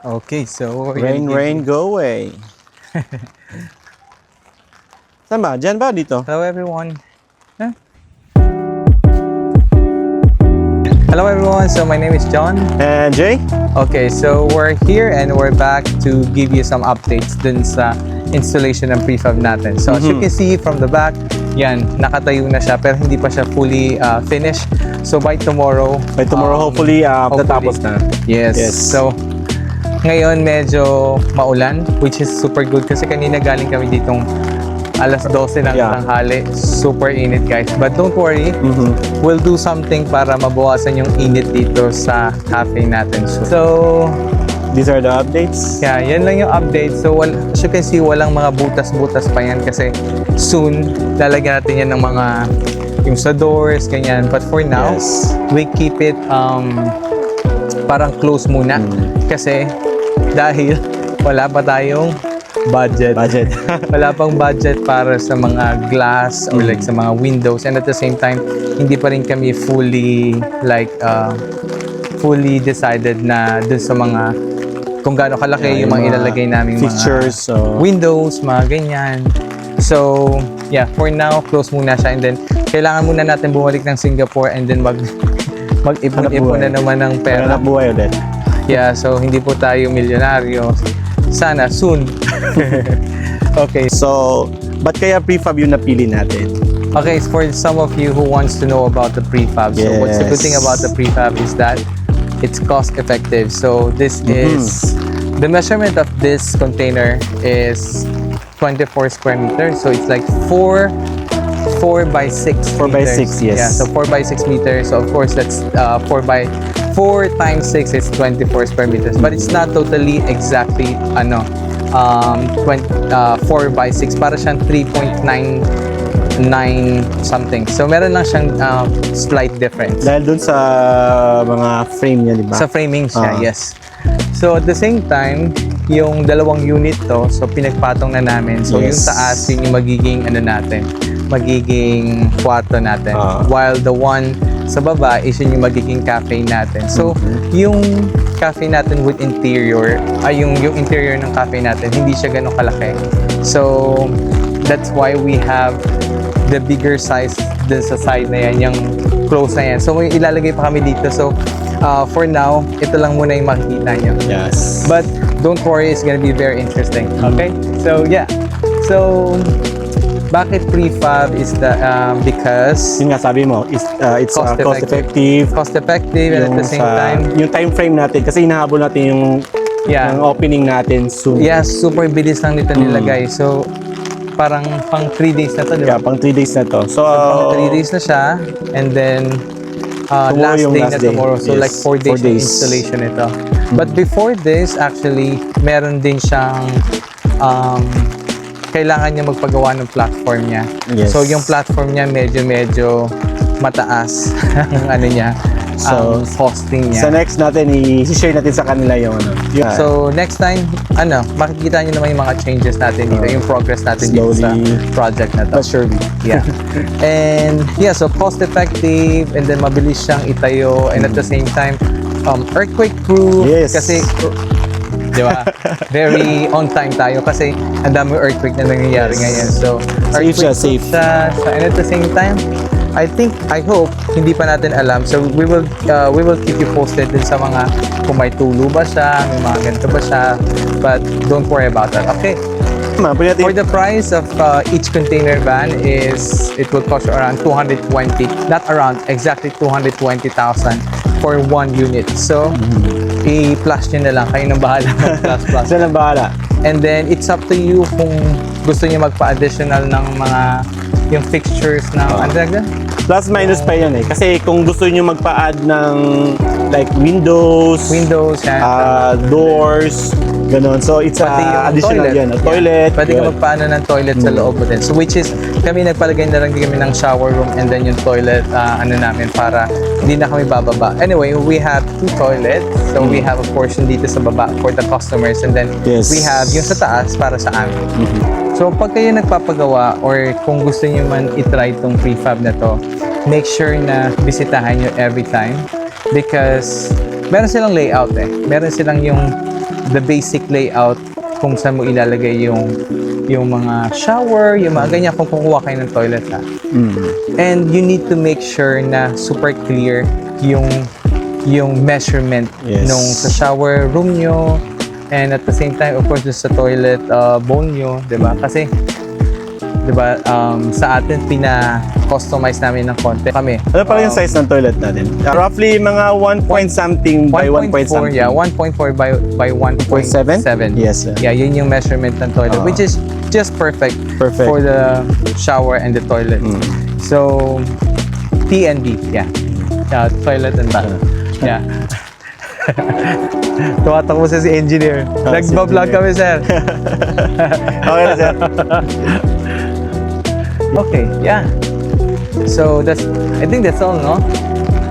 Okay, so Rain, rain, go away. Saan ba? Diyan ba? Dito? Hello everyone. Huh? Hello everyone, so my name is John. And Jay? Okay, so we're here and we're back to give you some updates dun sa installation ng prefab natin. So as you can see from the back, yan, nakatayo na siya pero hindi pa siya fully finished. So by tomorrow, hopefully, tatapos na. Yes. So ngayon medyo maulan, which is super good kasi kanina galing kami ditong alas 12 ng tanghali. Super init guys. But don't worry, we'll do something para mabawasan yung init dito sa cafe natin. So these are the updates? Yeah, yan lang yung update. So as you can see, walang mga butas-butas pa yan kasi soon lalagyan natin yan ng mga yung sa doors, ganyan. But for now, we keep it parang close muna kasi dahil wala pa tayong budget. Wala pang budget para sa mga glass or like sa mga windows, and at the same time hindi pa rin kami fully decided na dun sa mga kung gaano kalaki yung mga ilalagay namin fixtures, mga windows, mga ganyan. So yeah, for now close muna siya, and then kailangan muna natin bumalik ng Singapore and then mag-ipon na naman ng pera. Hanap buhay ulit. Yeah, so hindi po tayo milyonaryo. Sana soon. Okay. So, ba't kaya prefab yung napili natin? Okay, for some of you who wants to know about the prefab. So what's the good thing about the prefab is that it's cost effective. So this is the measurement of this container is 24 square meters. So it's like 4 by 6 4 by 6, yes. Yeah, so 4 by 6 meters. So of course that's 4 times 6 is 24 square meters, but it's not totally exactly 4 by 6, para siyang 3.99 something. So meron lang siyang slight difference. Dahil dun sa mga frame niya, di ba? Sa framing siya, yes. So at the same time, yung dalawang unit to, so pinagpatong na namin. So yung taas, yun yung magiging magiging kwarto natin. While the one sa baba is yun yung magiging cafe natin. So yung cafe natin with interior, yung interior ng cafe natin, hindi siya ganun kalaki. So that's why we have the bigger size dun sa side na yan, yung close na yan. So may ilalagay pa kami dito. So for now, ito lang muna yung makikita nyo. Yes. But don't worry, it's gonna be very interesting. Okay? So yeah. So bakit prefab is because yun nga sabi mo, it's cost effective. Cost effective, and at the same time yung time frame natin kasi hinahabol natin yung opening natin soon. Yes, super bilis lang nito nilagay. So parang pang 3 days na to, di ba? Yeah, pang 3 days na to. So pang 3 days na siya, and then last day na tomorrow. So like 4 days installation ito. But before this, actually, meron din siyang kailangan niya magpagawa ng platform niya. So yung platform niya medyo mataas ang ano niya, so hosting niya. So next natin i-share natin sa kanila yung ano. So next time, makikita niyo naman yung mga changes natin dito, yung progress natin dito sa project na to. Surely. Yeah. And yeah, so cost effective, and then mabilis siyang itayo, and at the same time earthquake proof. Kasi di ba? Very on time tayo kasi ang dami earthquake na nangyayari ngayon. So, safe siya. And at the same time, I hope, hindi pa natin alam. So, we will keep you posted din sa mga kung may tulo ba siya, may mga ganito ba siya. But don't worry about that. Okay. For the price of each container van it will cost around 220, not around, exactly 220,000 for one unit. So, i-plus nyo na lang. Kayo nang bahala mag-plus. Saan ang bahala? And then, it's up to you kung gusto nyo magpa-additional ng mga yung fixtures na plus minus pa yun eh. Kasi kung gusto nyo magpa-add ng like windows, doors, ganon. So it's additional yan. Toilet. Pwede ka magpaano ng toilet sa loob mo din. So which is, kami nagpalagay na lang kami ng shower room and then yung toilet, namin para hindi na kami bababa. Anyway, we have 2 toilets. So we have a portion dito sa baba for the customers, and then we have yung sa taas para sa amin. So pag kayo nagpapagawa or kung gusto niyo man i-try itong prefab na to, make sure na bisitahan nyo every time because meron silang layout eh. Meron silang yung the basic layout kung saan mo ilalagay yung mga shower, yung mga ganyan kung kukuha kayo ng toilet ha. And you need to make sure na super clear yung measurement Yes. nung sa shower room nyo, and at the same time of course sa toilet bowl nyo, 'di ba? Kasi 'di ba sa atin pina-customize namin ng konti kami. Ano pala yung size ng toilet natin? Roughly mga 1 point something by 1 point 1.4, something. yeah, 1.4 by 1.7. 7? Yes, sir. Yeah, yun yung measurement ng toilet, which is just perfect, Perfect. for the shower and the toilet. So, TNB, yeah. Yeah, toilet and bath. Yeah. Tumatakbo sa si engineer. Nagbablog kami, sir. Okay na, sir. Okay, yeah. So, I think that's all, no?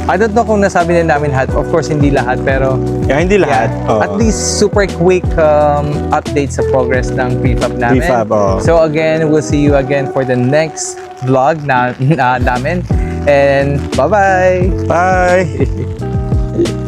I don't know kung nasabi na namin lahat. Of course, hindi lahat, pero Yeah, hindi lahat. yeah, Oo. at least super quick update sa progress ng prefab namin. Prefab, oo. So again, we'll see you again for the next vlog namin. And bye-bye! Bye!